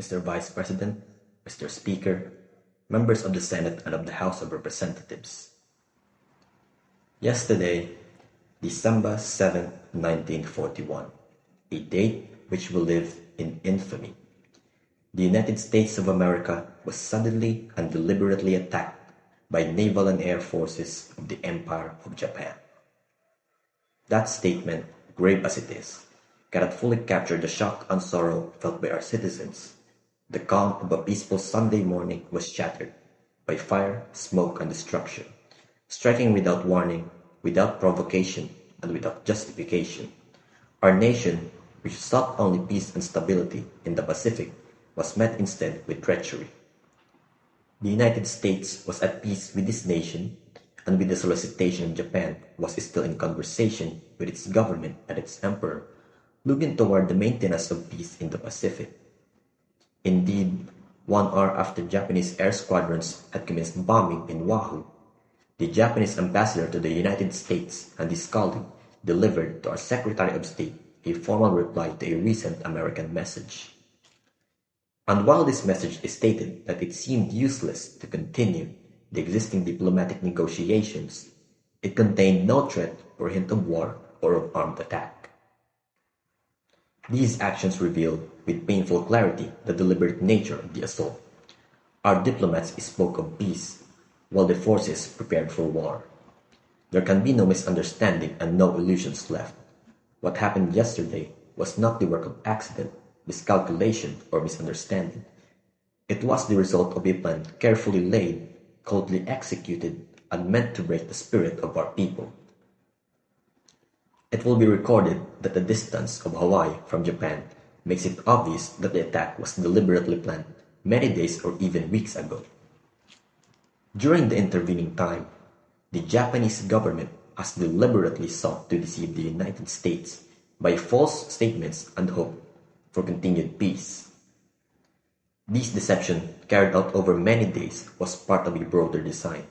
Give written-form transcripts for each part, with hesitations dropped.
Mr. Vice President, Mr. Speaker, members of the Senate and of the House of Representatives. Yesterday, December 7, 1941, a date which will live in infamy. The United States of America was suddenly and deliberately attacked by naval and air forces of the Empire of Japan. That statement, grave as it is, cannot fully capture the shock and sorrow felt by our citizens. The calm of a peaceful Sunday morning was shattered by fire, smoke, and destruction, striking without warning, without provocation, and without justification. Our nation, which sought only peace and stability in the Pacific, was met instead with treachery. The United States was at peace with this nation, and with the solicitation of Japan was still in conversation with its government and its emperor, looking toward the maintenance of peace in the Pacific. Indeed, 1 hour after Japanese air squadrons had commenced bombing in Oahu, the Japanese ambassador to the United States and his colleague delivered to our Secretary of State a formal reply to a recent American message. And while this message stated that it seemed useless to continue the existing diplomatic negotiations, it contained no threat or hint of war or of armed attack. These actions reveal with painful clarity the deliberate nature of the assault. Our diplomats spoke of peace, while the forces prepared for war. There can be no misunderstanding and no illusions left. What happened yesterday was not the work of accident, miscalculation, or misunderstanding. It was the result of a plan carefully laid, coldly executed, and meant to break the spirit of our people. It will be recorded that the distance of Hawaii from Japan makes it obvious that the attack was deliberately planned many days or even weeks ago. During the intervening time, the Japanese government has deliberately sought to deceive the United States by false statements and hope for continued peace. This deception, carried out over many days, was part of a broader design.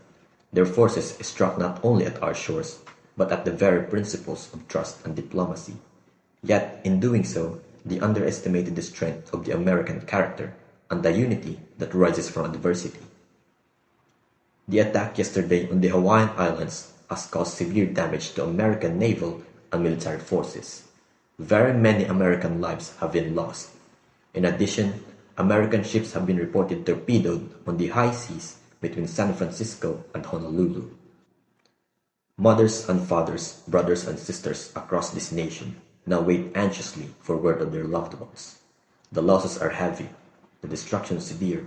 Their forces struck not only at our shores, but at the very principles of trust and diplomacy. Yet, in doing so, they underestimated the strength of the American character and the unity that rises from adversity. The attack yesterday on the Hawaiian Islands has caused severe damage to American naval and military forces. Very many American lives have been lost. In addition, American ships have been reported torpedoed on the high seas between San Francisco and Honolulu. Mothers and fathers, brothers and sisters across this nation now wait anxiously for word of their loved ones. The losses are heavy, the destruction severe,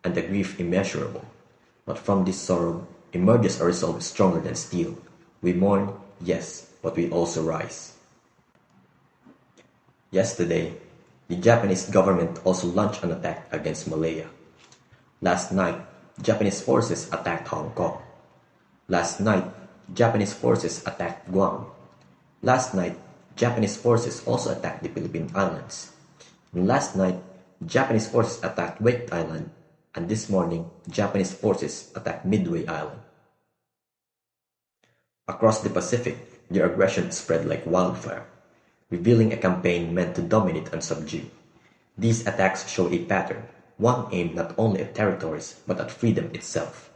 and the grief immeasurable. But from this sorrow emerges a resolve stronger than steel. We mourn, yes, but we also rise. Yesterday, the Japanese government also launched an attack against Malaya. Last night, Japanese forces attacked Hong Kong. Last night, Japanese forces attacked Guam. Last night, Japanese forces also attacked the Philippine Islands. And last night, Japanese forces attacked Wake Island, and this morning, Japanese forces attacked Midway Island. Across the Pacific, their aggression spread like wildfire, revealing a campaign meant to dominate and subdue. These attacks show a pattern, one aimed not only at territories but at freedom itself.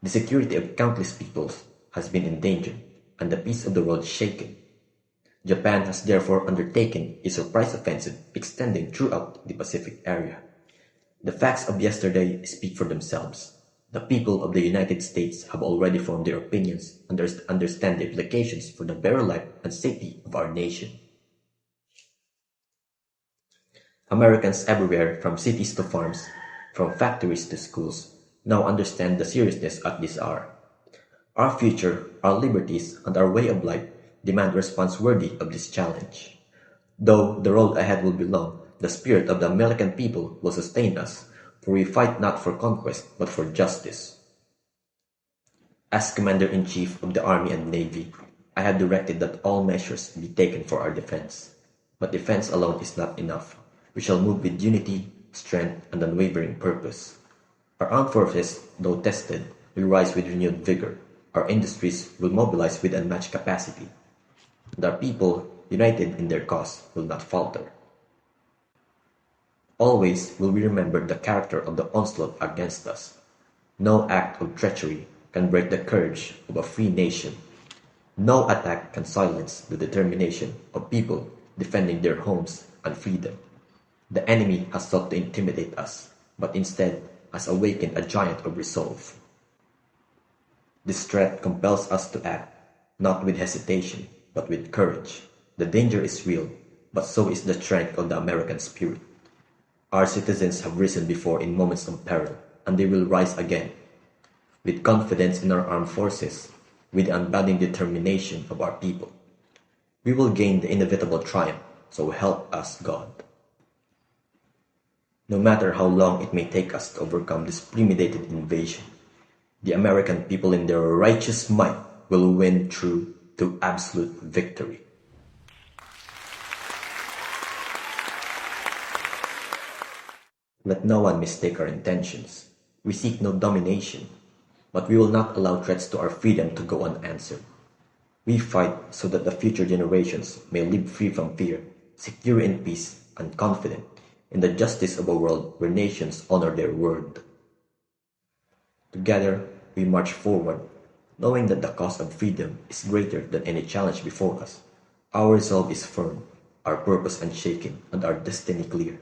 The security of countless peoples has been endangered, and the peace of the world shaken. Japan has therefore undertaken a surprise offensive extending throughout the Pacific area. The facts of yesterday speak for themselves. The people of the United States have already formed their opinions and understand the implications for the very life and safety of our nation. Americans everywhere, from cities to farms, from factories to schools, now understand the seriousness at this hour. Our future, our liberties, and our way of life demand response worthy of this challenge. Though the road ahead will be long, the spirit of the American people will sustain us, for we fight not for conquest, but for justice. As Commander-in-Chief of the Army and Navy, I have directed that all measures be taken for our defense. But defense alone is not enough. We shall move with unity, strength, and unwavering purpose. Our armed forces, though tested, will rise with renewed vigor. Our industries will mobilize with unmatched capacity. And our people, united in their cause, will not falter. Always will we remember the character of the onslaught against us. No act of treachery can break the courage of a free nation. No attack can silence the determination of people defending their homes and freedom. The enemy has sought to intimidate us, but instead has awakened a giant of resolve. This threat compels us to act, not with hesitation, but with courage. The danger is real, but so is the strength of the American spirit. Our citizens have risen before in moments of peril, and they will rise again. With confidence in our armed forces, with the unbounding determination of our people, we will gain the inevitable triumph, so help us God. No matter how long it may take us to overcome this premeditated invasion, the American people in their righteous might will win through to absolute victory. Let no one mistake our intentions. We seek no domination, but we will not allow threats to our freedom to go unanswered. We fight so that the future generations may live free from fear, secure in peace, and confident in the justice of a world where nations honor their word. Together, we march forward, knowing that the cause of freedom is greater than any challenge before us. Our resolve is firm, our purpose unshaken, and our destiny clear.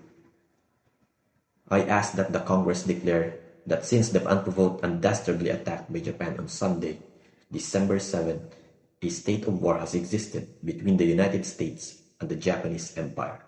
I ask that the Congress declare that since the unprovoked and dastardly attack by Japan on Sunday, December 7, a state of war has existed between the United States and the Japanese Empire.